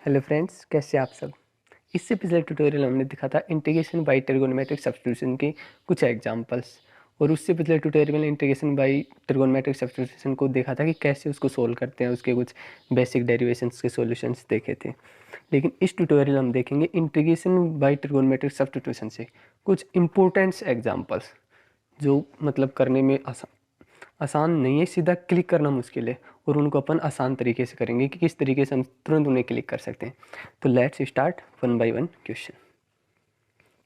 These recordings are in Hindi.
हेलो फ्रेंड्स, कैसे आप सब। इससे पिछले ट्यूटोरियल हमने दिखा था इंटीग्रेशन बाय ट्रिगोनोमेट्रिक सब्स्टिट्यूशन के कुछ एग्जांपल्स, और उससे पिछले ट्यूटोरियल में इंटीग्रेशन बाय ट्रिगोनोमेट्रिक सब्स्टिट्यूशन को देखा था कि कैसे उसको सोल्व करते हैं, उसके कुछ बेसिक डेरिवेशंस के सॉल्यूशंस देखे थे। लेकिन इस ट्यूटोरियल हम देखेंगे इंटीग्रेशन बाय ट्रिगोनोमेट्रिक सब्स्टिट्यूशन से कुछ इंपॉर्टेंट्स एग्जाम्पल्स जो मतलब करने में आसान नहीं है, सीधा क्लिक करना मुश्किल है, और उनको अपन आसान तरीके से करेंगे कि किस तरीके से हम तुरंत उन्हें क्लिक कर सकते हैं। तो let's start one by one question.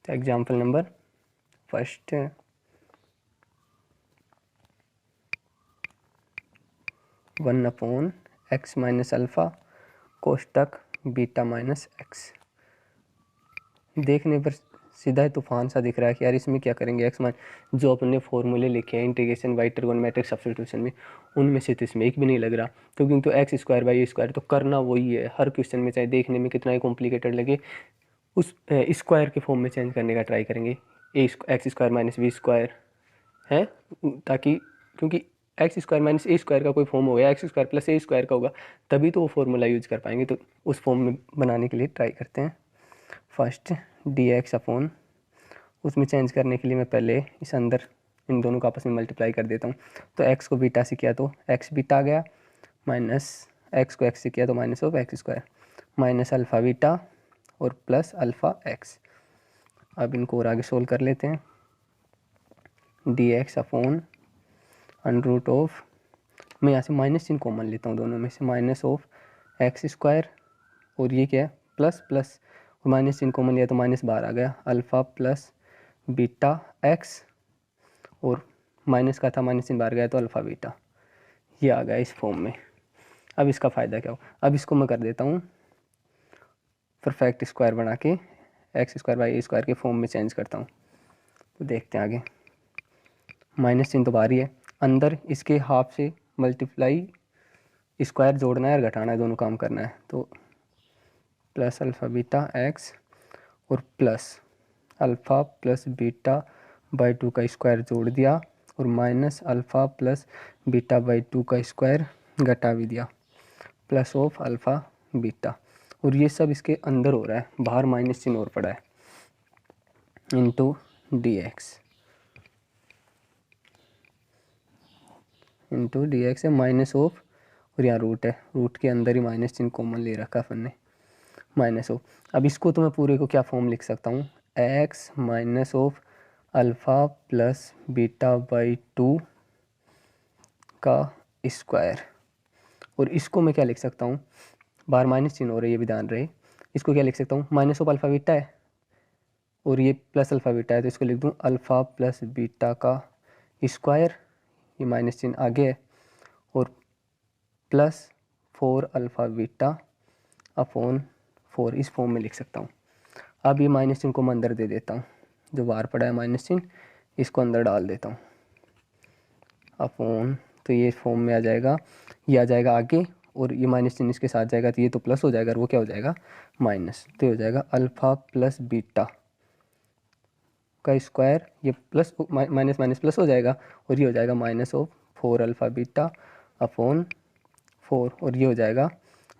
तो example number first, 1/x minus alpha कोष्टक बीटा माइनस एक्स। देखने पर सीधा ही तूफान सा दिख रहा है कि यार इसमें क्या करेंगे, एक्स मान जो अपने फॉर्मूले लिखे हैं इंटीग्रेशन बाय ट्रिगोनोमेट्रिक सब्स्टिट्यूशन में, उनमें से तो इसमें एक भी नहीं लग रहा। तो क्योंकि तो x square by A square तो करना वही है हर क्वेश्चन में, चाहे देखने में कितना ही कॉम्प्लिकेटेड लगे, उस स्क्वायर के फॉर्म में चेंज करने का ट्राई करेंगे। X square minus b square है, ताकि क्योंकि x square minus a square का कोई फॉर्म होगा, x square plus a square का होगा, तभी तो वो फॉर्मूला यूज कर पाएंगे। तो उस फॉर्म में बनाने के लिए ट्राई करते हैं। फर्स्ट डी एक्स अपॉन, उसमें चेंज करने के लिए मैं पहले इस अंदर इन दोनों को आपस में मल्टीप्लाई कर देता हूँ। तो एक्स को बीटा से किया तो एक्स बीटा आ गया, माइनस एक्स को एक्स से किया तो minus of x square, minus alpha beta और प्लस अल्फ़ा एक्स। अब इनको और आगे सोल्व कर लेते हैं। D x upon under root of, मैं यहाँ से माइनस चिन्ह कॉमन लेता हूँ दोनों में से, माइनस ऑफ एक्स स्क्वायर और ये क्या है प्लस प्लस, और माइनस चिन्ह कॉमन लिया तो माइनस बाहर आ गया, अल्फ़ा प्लस बीटा एक्स, और माइनस का था माइनस चिन्ह बाहर गया तो अल्फ़ा बीटा, ये आ गया इस फॉर्म में। अब इसका फ़ायदा क्या हो, अब इसको मैं कर देता हूँ परफेक्ट स्क्वायर बना के x square by A square के फॉर्म में चेंज करता हूँ। तो देखते हैं आगे, माइनस चिन्ह तो बाहर ही है, अंदर इसके हाफ से मल्टीप्लाई स्क्वायर जोड़ना है और घटाना है, दोनों काम करना है। तो प्लस अल्फ़ा बीटा एक्स और plus alpha plus beta by 2 का स्क्वायर जोड़ दिया, और minus alpha plus beta by 2 का स्क्वायर घटा भी दिया, प्लस ऑफ अल्फ़ा बीटा, और ये सब इसके अंदर हो रहा है, बाहर माइनस चिन्ह और पड़ा है, into d x, into d x है माइनस ऑफ, और यहाँ रूट है, रूट के अंदर ही माइनस चिन्ह कॉमन ले रखा अपन ने, माइनस ऑफ। अब इसको तो मैं पूरे को क्या फॉर्म लिख सकता हूँ, x minus of alpha plus beta by 2 का स्क्वायर, और इसको मैं क्या लिख सकता हूँ, बाहर माइनस चिन्ह हो रही है, ये भी ध्यान रहे, इसको क्या लिख सकता हूँ, माइनस ऑफ अल्फ़ा बीटा है और ये प्लस अल्फ़ा बीटा है, तो इसको लिख दूँ अल्फ़ा प्लस बीटा का स्क्वायर, ये माइनस चिन्ह आगे है, और प्लस 4 अल्फ़ा बीटा अपॉन 4, इस फॉर्म में लिख सकता हूँ। अब ये माइनस चिन्ह को मैं अंदर दे देता हूँ, जो बाहर पड़ा है माइनस चिन्ह इसको अंदर डाल देता हूँ, अपॉन, तो ये फॉर्म में आ जाएगा, ये आ जाएगा आगे, और ये माइनस चिन्ह इसके साथ जाएगा तो ये तो प्लस हो जाएगा, और वो क्या हो जाएगा माइनस, तो ये हो जाएगा अल्फ़ा प्लस बीटा का स्क्वायर, ये प्लस माइनस माइनस प्लस हो जाएगा, और ये हो जाएगा minus of 4 alpha beta upon 4, और ये हो जाएगा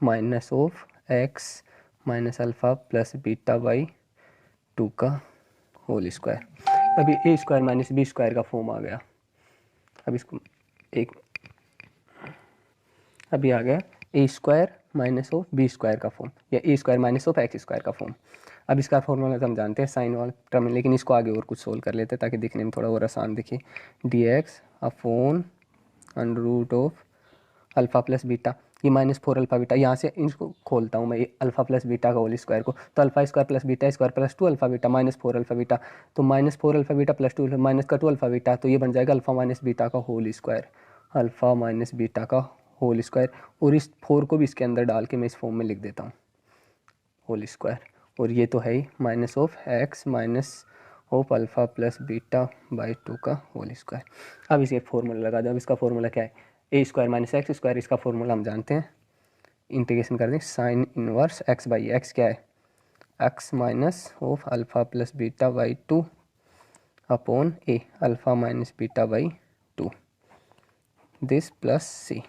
minus of x minus alpha plus beta by 2 का होल स्क्वायर। अभी a square minus b square का फॉर्म आ गया। अब इसको एक, अभी आ गया a square minus of b square का फॉर्म, या a square minus of x square का फॉर्म। अब इसका फॉर्मूला तो हम जानते हैं साइन वाला टर्म, लेकिन इसको आगे और कुछ सोल्व कर लेते हैं ताकि दिखने में थोड़ा और आसान दिखे। D x upon under root of alpha plus beta, ये माइनस 4 अल्फ़ा बीटा, यहाँ से इसको खोलता हूँ मैं, ये अल्फ़ा प्लस बीटा का होल स्क्वायर को, तो alpha square plus beta square plus 2 alpha beta minus 4 alpha beta, तो minus 4 alpha beta plus 2 minus का 2 अल्फ़ा बीटा, तो ये बन जाएगा अल्फ़ा माइनस बीटा का whole square, alpha minus beta का होल स्क्वायर, और इस 4 को भी इसके अंदर डाल के मैं इस फॉर्म में लिख देता हूँ होल स्क्वायर, और ये तो है ही minus of x minus of alpha plus beta by 2 का होल स्क्वायर। अब इसे फॉर्मूला लगा दो। अब इसका फॉर्मूला क्या है, a square minus x square, इसका फॉर्मूला हम जानते हैं, इंटीग्रेशन कर दें sine inverse x by x क्या है, x minus of alpha plus beta by 2 upon a alpha minus beta by 2, this plus c,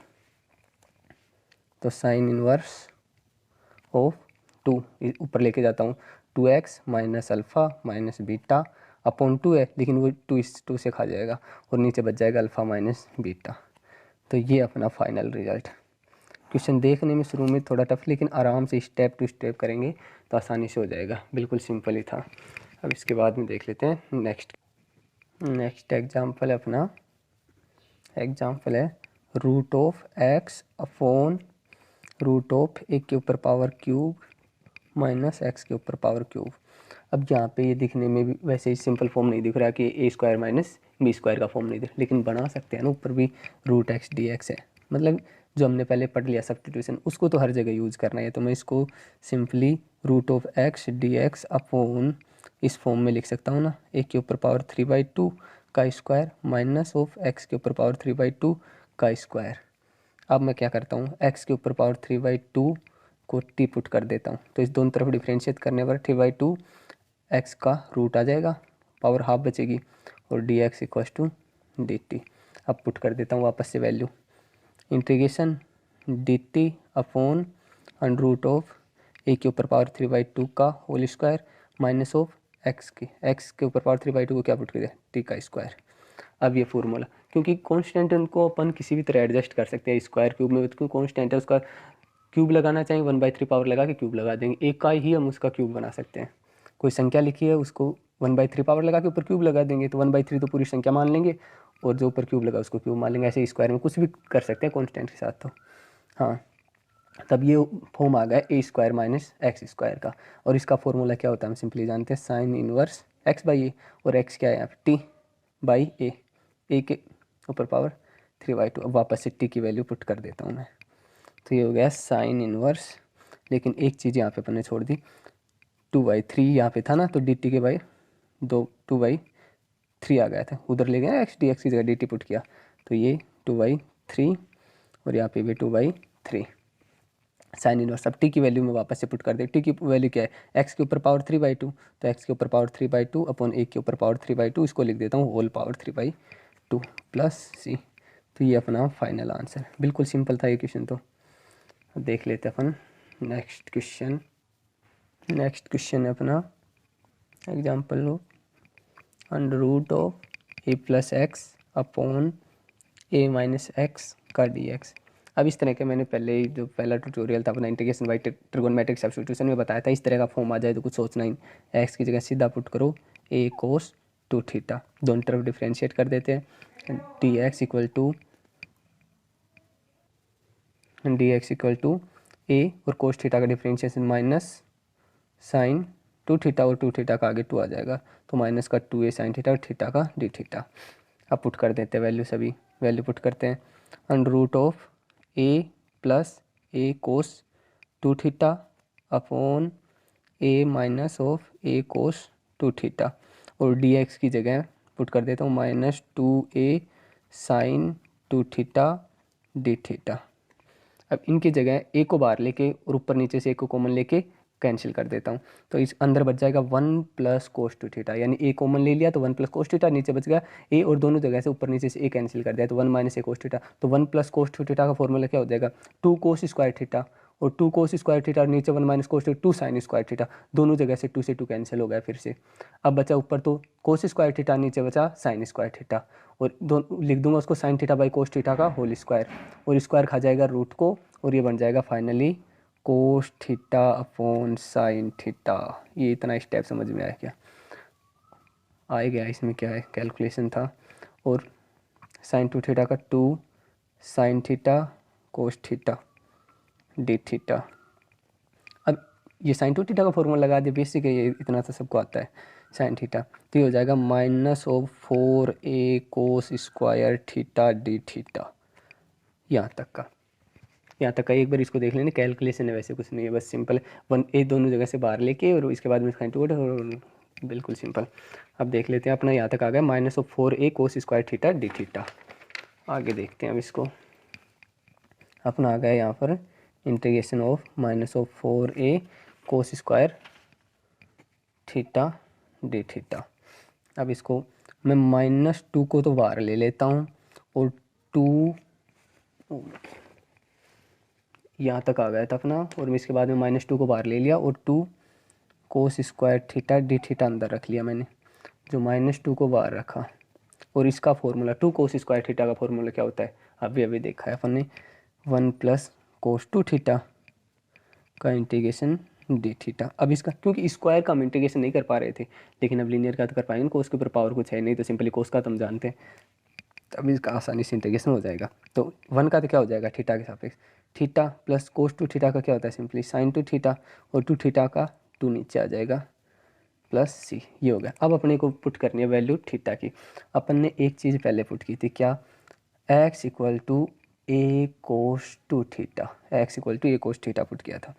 तो साइन इनवर्स ऑफ टू ऊपर लेके जाता हूँ, 2x minus alpha minus beta upon 2 है, लेकिन वो 2 इस 2 से खा जाएगा और नीचे बच जाएगा अल्फ़ा माइनस बीटा। तो ये अपना फाइनल रिजल्ट। क्वेश्चन देखने में शुरू में थोड़ा टफ, लेकिन आराम से स्टेप टू स्टेप करेंगे तो आसानी से हो जाएगा, बिल्कुल सिंपल ही था। अब इसके बाद में देख लेते हैं नेक्स्ट एग्जाम्पल है अपना, एग्जाम्पल है root of x upon root of एक के ऊपर पावर क्यूब माइनस एक्स के ऊपर पावर क्यूब। अब यहाँ पे ये दिखने में भी वैसे ही सिंपल फॉर्म नहीं दिख रहा कि ए स्क्वायर माइनस बी स्क्वायर का फॉर्म नहीं दिख, लेकिन बना सकते हैं ना, ऊपर भी रूट एक्स डी एक्स है, मतलब जो हमने पहले पढ़ लिया सब्स्टिट्यूशन, उसको तो हर जगह यूज़ करना है। तो मैं इसको simply root of x d x upon इस फॉर्म में लिख सकता हूँ ना, ए के ऊपर पावर 3/2 का स्क्वायर माइनस ऑफ एक्स के ऊपर पावर 3/2 का स्क्वायर। अब मैं क्या करता हूँ, एक्स के ऊपर पावर 3/2 को टी पुट कर देता हूँ, तो इस दोनों तरफ डिफ्रेंशिएट करने पर 3/2 एक्स का रूट आ जाएगा, पावर हाफ बचेगी, और d x equal to d t. अब पुट कर देता हूँ वापस से value, integration d t upon under root of a के ऊपर पावर 3/2 का whole square minus of x के ऊपर पावर 3/2 को क्या पुट कर दिया, टी का स्क्वायर। अब ये फॉर्मूला, क्योंकि कॉन्स्टेंट उनको अपन किसी भी तरह एडजस्ट कर सकते हैं, स्क्वायर क्यूब में क्योंकि कॉन्स्टेंट है उसका क्यूब लगाना चाहेंगे 1/3 पावर लगा के क्यूब लगा देंगे, एक का ही हम उसका क्यूब बना सकते हैं। कोई संख्या लिखी है उसको 1/3 पावर लगा के ऊपर क्यूब लगा देंगे, तो 1/3 तो पूरी संख्या मान लेंगे और जो ऊपर क्यूब लगा उसको क्यूब मान लेंगे। ऐसे स्क्वायर में कुछ भी कर सकते हैं कॉन्स्टेंट के साथ। तो हाँ, तब ये फॉर्म आ गया a square minus x square का, और इसका फॉर्मूला क्या होता है हम सिंपली जानते हैं, sign inverse x by a, और एक्स क्या है यहाँ पे टी बाई ए के ऊपर पावर 3/2। अब वापस से टी की वैल्यू पुट कर देता हूँ मैं, तो ये हो गया साइन इनवर्स, लेकिन एक चीज़ यहाँ पे अपन ने छोड़ दी, 2/3 यहाँ पे था ना, तो डी टी के बाई 2/3 आ गया था, उधर ले गया एक्स डी एक्स की जगह डी टी पुट किया, तो ये 2/3 और यहाँ पे भी 2/3 साइन इनवर्स। अब टी की वैल्यू में वापस से पुट कर दे, टी की वैल्यू क्या है, एक्स के ऊपर पावर 3/2, तो एक्स के ऊपर पावर 3/2 अपॉन ए के ऊपर पावर 3/2, इसको लिख देता हूँ होल पावर 3/2 प्लस सी। तो ये अपना फाइनल आंसर, बिल्कुल सिंपल था ये क्वेश्चन। तो देख लेते अपन नेक्स्ट क्वेश्चन है अपना एग्जाम्पल लो, under root of a plus x upon a minus x का डी एक्स। अब इस तरह के मैंने पहले ही जो पहला ट्यूटोरियल था अपना इंटीग्रेशन बाय ट्रिगोनोमेट्रिक सब्स्टिट्यूशन में बताया था, इस तरह का फॉर्म आ जाए तो कुछ सोचना ही, एक्स की जगह सीधा पुट करो ए कोस 2 थीटा, दोनों तरफ डिफ्रेंशिएट कर देते हैं, डी एक्स इक्वल टू ए और कोस थीटा का डिफ्रेंशिएशन माइनस साइन 2 थीटा, और 2 थीटा का आगे 2 आ जाएगा, तो माइनस का 2a साइन थीटा और थीटा का डी थीटा। अब पुट कर देते हैं वैल्यू, सभी वैल्यू पुट करते हैं, under root of a plus a cos 2 theta upon a minus of a cos 2 theta, और डी एक्स की जगह पुट कर देता हूँ minus 2a sine 2 theta d theta. अब इनकी जगह ए को बाहर लेके और ऊपर नीचे से ए को कॉमन लेके कैंसिल कर देता हूँ, तो इस अंदर बच जाएगा 1 प्लस कोस 2 थीटा, यानी ए कॉमन ले लिया तो 1 प्लस कोस थीटा, नीचे बच गया ए, और दोनों जगह से ऊपर नीचे से ए कैंसिल कर दिया तो 1 माइनस ए कोस थीटा, तो 1 प्लस कोस 2 थीटा का फॉर्मूला क्या हो जाएगा, 2 कोस स्क्वायर थीटा, और 2 कोस स्क्वायर थीटा और नीचे 1 minus cos 2 sine square theta, दोनों जगह से 2 से 2 कैंसिल हो गया फिर से। अब बचा ऊपर तो कोस स्क्वायर थीटा, नीचे बचा साइन स्क्वायर थीटा, और दो लिख दूंगा उसको sine theta by cos theta का होल स्क्वायर, और स्क्वायर खा जाएगा रूट को, और ये बन जाएगा finally cos theta upon sine theta. ये इतना स्टेप समझ में आया क्या, आ गया, इसमें क्या है कैलकुलेशन था, और साइन 2 थीटा का 2 sine theta cos theta d theta. अब ये साइन 2 थीटा का फॉर्मूला लगा दिया, बेसिक है ये, इतना तो सबको आता है, साइन थीटा, तो ये हो जाएगा minus of 4a cos square theta d theta. यहाँ तक का एक बार इसको देख लेना, कैलकुलेशन है वैसे कुछ नहीं है, बस सिंपल 1a दोनों जगह से बाहर लेके और इसके बाद में साइन 2 और बिल्कुल सिंपल। अब देख लेते हैं अपना यहाँ तक आ गया minus of 4a cos square theta d theta. आगे देखते हैं अब इसको, अपना आ गया यहाँ पर integration of minus of 4a cos square theta d theta. अब इसको मैं -2 को तो बाहर ले लेता हूँ, और 2 यहाँ तक आ गया था अपना, और इसके बाद में -2 को बाहर ले लिया और 2 cos square theta d theta अंदर रख लिया मैंने, जो -2 को बाहर रखा। और इसका फॉर्मूला 2 कोस स्क्वायर थीटा का फॉर्मूला क्या होता है, अभी देखा है अपन ने, 1 प्लस कोस 2 थीटा का इंटीग्रेशन डी थीटा। अब इसका क्योंकि स्क्वायर का हम इंटीग्रेशन नहीं कर पा रहे थे, लेकिन अब लीनियर का तो कर पाएंगे, कोस के ऊपर पावर कुछ है नहीं, तो सिंपली कोस का तो हम जानते हैं, तब इसका आसानी से इंटीग्रेशन हो जाएगा। तो 1 का तो क्या हो जाएगा थीटा के सापेक्ष, थीटा प्लस कोस 2 थीटा का क्या होता है सिंपली साइन 2 थीटा, और 2 थीटा का 2 नीचे आ जाएगा प्लस सी, ये हो गया। अब अपने को पुट करनी है वैल्यू थीटा की। अपन ने एक चीज़ पहले पुट की थी, क्या, x equal to a cos 2 theta, x equal to a cos theta put किया था।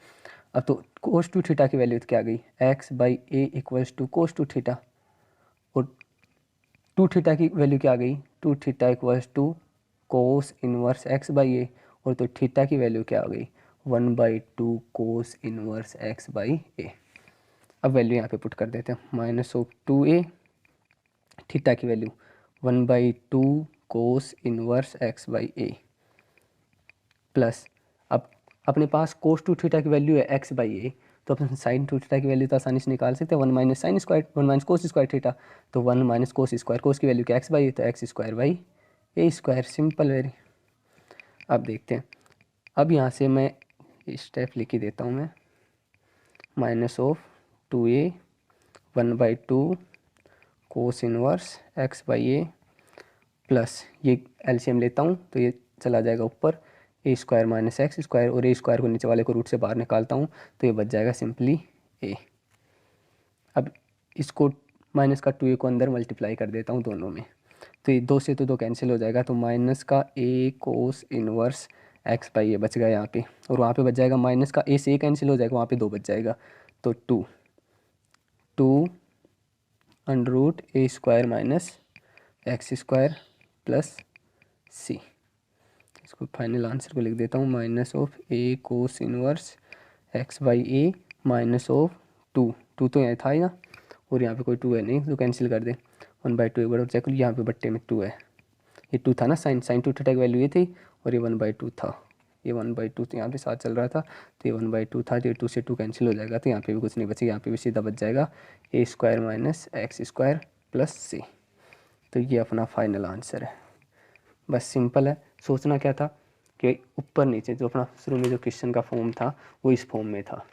अब तो कोस 2 थीटा की वैल्यू तो क्या आ गई, x by a equals to cos 2 theta, और 2 थीटा की वैल्यू क्या आ गई, 2 theta equals to cos inverse x by a, और तो थीटा की वैल्यू क्या आ गई, 1/2 cos inverse x by a. अब वैल्यू यहाँ पे पुट कर देते हैं, -2a, थीटा की value 1/2 cos inverse x by A, plus अब अपने पास कोस 2 थीटा की वैल्यू है x बाई ए, तो अपन साइन 2 थीटा की वैल्यू तो आसानी से निकाल सकते हैं, 1 minus sine square 1 minus cos square theta, तो 1 माइनस कोस स्क्वायर, कोस की वैल्यू क्या x बाई ए, तो x square by A square, simple very. अब देखते हैं, अब यहाँ से मैं स्टेप लिख ही देता हूँ मैं, -2a 1/2 cos inverse x by A, plus ये एलसीएम लेता हूँ तो ये चला जाएगा ऊपर, ए स्क्वायर माइनस एक्स स्क्वायर, और ए स्क्वायर को नीचे वाले को रूट से बाहर निकालता हूँ तो ये बच जाएगा सिंपली ए। अब इसको माइनस का 2a को अंदर मल्टीप्लाई कर देता हूँ दोनों में, तो ये 2 से तो 2 कैंसिल हो जाएगा, तो माइनस का ए कोस इनवर्स एक्स बाई ए बच गया यहाँ पे, और वहाँ पे बच जाएगा माइनस का ए से ए कैंसिल हो जाएगा, वहाँ पे 2 बच जाएगा, तो 2 under root a square minus x square plus c. इसको फाइनल आंसर को लिख देता हूँ, -a cos inverse x by a -2 तो यहाँ था यहाँ, और यहाँ पे कोई 2 है नहीं तो कैंसिल कर दे, 1/2 एक बार और चेक करो, यहाँ पे बट्टे में 2 है, ये 2 था ना, साइन 2 थीटा की वैल्यू ये थी, और ये 1/2 था, ये 1/2 तो यहाँ पे साथ चल रहा था, तो ये 1/2 था, तो ये 2 से 2 कैंसिल हो जाएगा, तो यहाँ पे भी कुछ नहीं बचेगा, यहाँ पे भी सीधा बच जाएगा a square minus x square plus c. तो ये अपना फाइनल आंसर है। बस सिंपल है, सोचना क्या था कि ऊपर नीचे जो अपना शुरू में जो क्वेश्चन का फॉर्म था वो इस फॉर्म में था,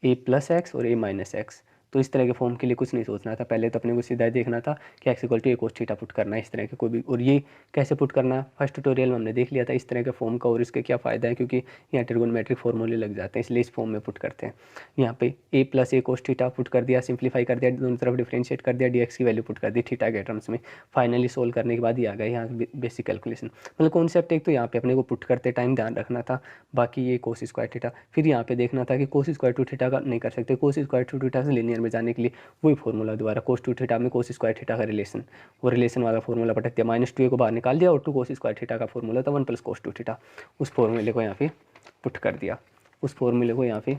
ए प्लस एक्स और ए माइनस एक्स, तो इस तरह के फॉर्म के लिए कुछ नहीं सोचना था, पहले तो अपने को सीधा देखना था कि x equal to a cos theta put करना है, इस तरह के कोई भी, और ये कैसे पुट करना है फर्स्ट ट्यूटोरियल में हमने देख लिया था इस तरह के फॉर्म का, और इसके क्या फ़ायदा है, क्योंकि यहाँ ट्रिगोनोमेट्रिक फॉर्मूले लग जाते हैं, इसलिए इस फॉर्म में पुट करते हैं। यहाँ पे ए plus a cos theta put कर दिया, सिंप्लीफाई कर दिया, दोनों तरफ डिफ्रेंशिएट कर दिया, डी की वैल्यू पुट कर दी थीटा के टर्म्स में, फाइनली सोल्व करने के बाद ही आ गया यहाँ बेसिक कैलकुलेशन, मतलब कॉन्सेप्ट एक तो यहाँ पे अपने को पुट करते टाइम ध्यान रखना था, बाकी ये कोस स्क्वायर थीटा, फिर यहाँ पे देखना था कि कोस स्क्वायर टू थीटा का नहीं कर सकते, कोस स्क्वायर टू थीटा से लिनियर में जाने के लिए वही फॉर्मूला दोबारा कोस 2 थीटा में कोस स्क्वायर थीटा का रिलेशन, वो रिलेशन वाला फॉर्मूला पटक दिया, -2a को बाहर निकाल दिया, और 2 कोस स्क्वायर थीटा का फॉर्मूला था 1 प्लस कोस 2 थीटा, उस फॉर्मूले को यहाँ पे पुट कर दिया, उस फॉर्मूले को यहाँ पे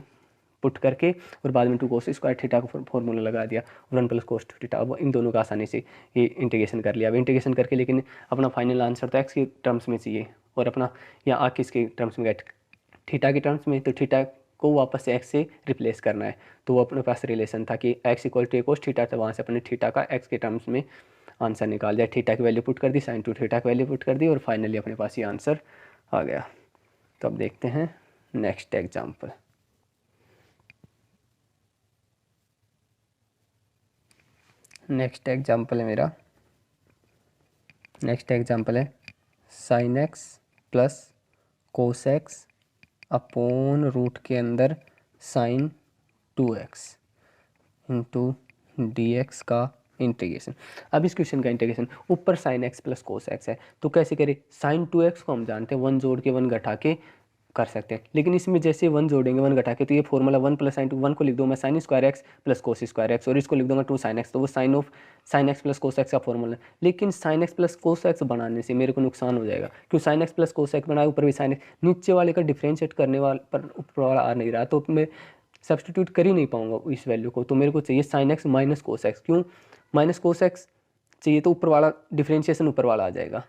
पुट करके, और बाद में 2 कोस स्क्वायर थीटा का फॉर्मूला लगा दिया, 1 प्लस कोस 2 थीटा। अब इन दोनों का आसानी से ये इंटीग्रेशन कर लिया। अब इंटीग्रेशन करके लेकिन अपना फाइनल आंसर तो एक्स के टर्म्स में चाहिए, और अपना यहाँ आ किसके टर्म्स में गया, थीटा के टर्म्स में, तो थीटा को वापस से एक्स से रिप्लेस करना है, तो वो अपने पास रिलेशन था कि x equal to a cos theta, तो वहाँ से अपने थीटा का एक्स के टर्म्स में आंसर निकाल दिया, थीटा की वैल्यू पुट कर दी, साइन 2 थीटा की वैल्यू पुट कर दी, और फाइनली अपने पास ये आंसर आ गया। तो अब देखते हैं नेक्स्ट एग्जाम्पल। नेक्स्ट एग्जाम्पल है sine x plus cos x upon root के अंदर sine 2x into d x का इंटीग्रेशन। अब इस क्वेश्चन का इंटीग्रेशन, ऊपर sine x plus cos x है, तो कैसे करें, साइन 2x को हम जानते हैं 1 जोड़ के 1 घटा के कर सकते हैं, लेकिन इसमें जैसे 1 जोड़ेंगे 1 घटा के, तो ये फॉर्मूला 1 प्लस साइन 1 को लिख दो मैं sign square x plus cos square x, और इसको लिख दूंगा 2 साइन एक्स, तो वो sign x plus cos x का फॉर्मूला। लेकिन sign x plus cos x बनाने से मेरे को नुकसान हो जाएगा, क्यों, sign x plus cos x बनाया, ऊपर भी साइन एक्स, नीचे वाले का डिफ्रेंशिएट करने वाले पर ऊपर वाला आ नहीं रहा, तो मैं सब्सटीट्यूट कर ही नहीं पाऊंगा इस वैल्यू को, तो मेरे को चाहिए sign x minus cos x, क्यों माइनस कोस एक्स चाहिए, तो ऊपर वाला डिफ्रेंशिएशन ऊपर वाला आ जाएगा,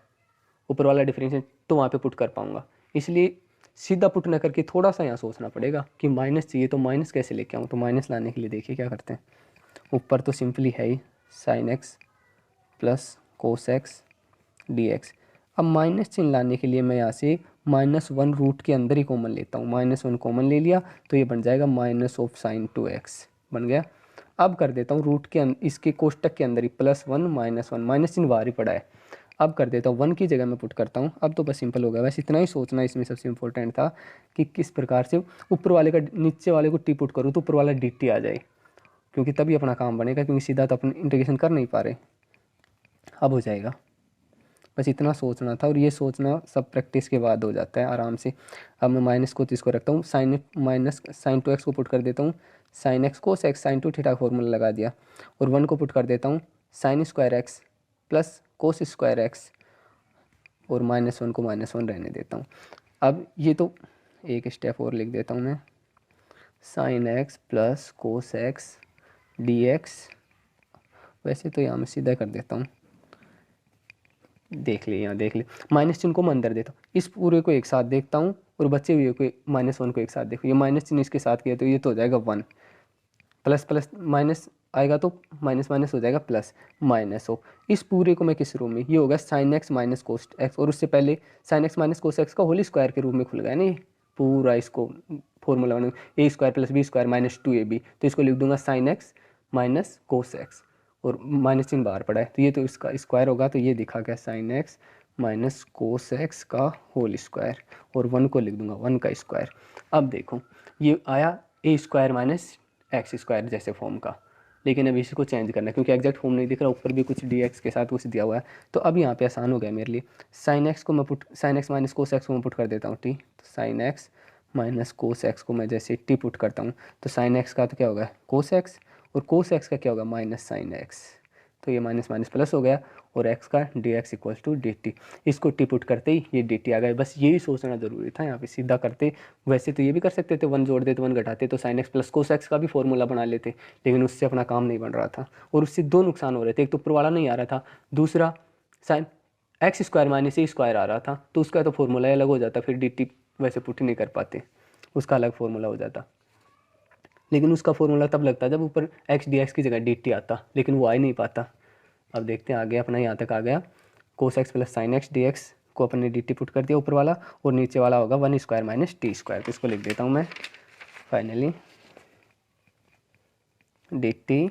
ऊपर वाला डिफ्रेंशिएशन तो वहाँ पे पुट कर पाऊंगा, इसलिए सीधा पुट ना करके थोड़ा सा यहाँ सोचना पड़ेगा कि माइनस चाहिए, तो माइनस कैसे लेके आऊँ। तो माइनस लाने के लिए देखिए क्या करते हैं, ऊपर तो सिंपली है ही sine x plus cos x d x. अब माइनस चिन्ह लाने के लिए मैं यहाँ से -1 रूट के अंदर ही कॉमन लेता हूँ, -1 कॉमन ले लिया तो ये बन जाएगा माइनस ऑफ साइन 2x बन गया। अब कर देता हूँ रूट के इसके कोष्टक के अंदर ही +1 -1, माइनस चिन्ह बाहर ही पड़ा है। अब कर देता हूँ 1 की जगह मैं पुट करता हूँ। अब तो बस सिंपल हो गया, बस इतना ही सोचना इसमें सबसे इंपॉर्टेंट था कि किस प्रकार से ऊपर वाले का नीचे वाले को टी पुट करूँ तो ऊपर वाला डी टी आ जाए, क्योंकि तभी अपना काम बनेगा, क्योंकि सीधा तो अपन इंटीग्रेशन कर नहीं पा रहे। अब हो जाएगा, बस इतना सोचना था, और ये सोचना सब प्रैक्टिस के बाद हो जाता है आराम से। अब मैं माइनस को तो इसको रखता हूँ, साइन 2x को पुट कर देता हूँ, sine x cos x sine 2 theta formula लगा दिया, और 1 को पुट कर देता हूँ sine square x plus cos square x, और -1 को -1 रहने देता हूँ। अब ये तो एक स्टेप और लिख देता हूँ मैं, sign x plus cos x d x. वैसे तो यहाँ मैं सीधा कर देता हूँ, देख ले यहाँ देख ले, माइनस चिन्ह को मैं अंदर देता हूँ, इस पूरे को एक साथ देखता हूँ और बचे हुए को -1 को एक साथ देखो। ये माइनस चिन्ह इसके साथ किया तो ये तो हो जाएगा 1, प्लस प्लस माइनस आएगा तो माइनस माइनस हो जाएगा प्लस, माइनस हो। इस पूरे को मैं किस रूप में, ये होगा sign x minus cos x, और उससे पहले sign x minus cos x का होल स्क्वायर के रूप में खुल गया ना ये पूरा, इसको फॉर्मूला बना a square plus b square -2ab, तो इसको लिख दूंगा sine x minus cos x, और माइनस चिन्ह बाहर पड़ा है तो ये तो इसका स्क्वायर होगा, तो ये दिखा गया sign x minus cos x का होल स्क्वायर, और 1 को लिख दूंगा 1 का स्क्वायर। अब देखो ये आया ए स्क्वायर माइनस एक्स स्क्वायर जैसे फॉर्म का, लेकिन अभी इसको चेंज करना है क्योंकि एग्जैक्ट फॉर्म नहीं दिख रहा, ऊपर भी कुछ डी एक्स के साथ कुछ दिया हुआ है। तो अब यहाँ पे आसान हो गया मेरे लिए, साइन एक्स को मैं sign x minus cos x को मैं पुट कर देता हूँ टी, तो sign x minus cos x को मैं जैसे टी पुट करता हूँ तो साइन एक्स का तो क्या होगा कोस एक्स, और कोस एक्स का क्या होगा माइनस साइन एक्स, तो ये माइनस माइनस प्लस हो गया, और एक्स का d x equals to d t. इसको टी पुट करते ही ये डी टी आ गया, बस यही सोचना जरूरी था यहाँ पे, सीधा करते। वैसे तो ये भी कर सकते थे 1 जोड़ देते 1 घटाते तो sign x plus cos x का भी फॉर्मूला बना लेते, लेकिन उससे अपना काम नहीं बन रहा था, और उससे 2 नुकसान हो रहे थे, एक तो ऊपर वाला नहीं आ रहा था, दूसरा sine x square minus a square आ रहा था, तो उसका तो फॉर्मूला अलग हो जाता, फिर डी टी वैसे पुट ही नहीं कर पाते, उसका अलग फॉर्मूला हो जाता। लेकिन उसका फॉर्मूला तब लगता जब ऊपर एक्स डी एक्स की जगह डी टी आता, लेकिन वो आ ही नहीं पाता। अब देखते हैं आगे, अपना यहाँ तक आ गया, कोस x plus sine x d x को अपने डी टी पुट कर दिया ऊपर वाला, और नीचे वाला होगा 1 स्क्वायर माइनस टी स्क्वायर, तो इसको लिख देता हूँ मैं finally d t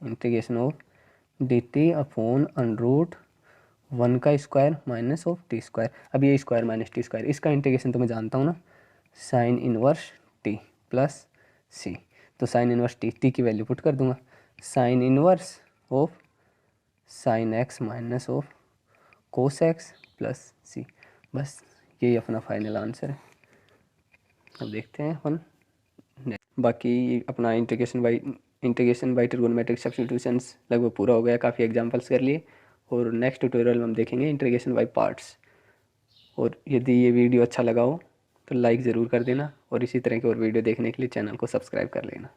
integration of d t upon under root 1 का square minus of t square. अब ये स्क्वायर माइनस टी स्क्वायर, इसका इंटीग्रेशन तो मैं जानता हूँ ना, sine inverse t plus c, तो साइन इनवर्स टी की वैल्यू पुट कर दूंगा, sine inverse of sine x minus of cos x plus c, बस यही अपना फाइनल आंसर है। अब देखते हैं अपन बाकी अपना इंटीग्रेशन बाई ट्रिगोनोमेट्रिक सब्स्टिट्यूशंस लगभग पूरा हो गया, काफ़ी एग्जांपल्स कर लिए, और नेक्स्ट ट्यूटोरियल में हम देखेंगे इंटीग्रेशन बाई पार्ट्स। और यदि ये वीडियो अच्छा लगा हो तो लाइक ज़रूर कर देना, और इसी तरह की और वीडियो देखने के लिए चैनल को सब्सक्राइब कर लेना।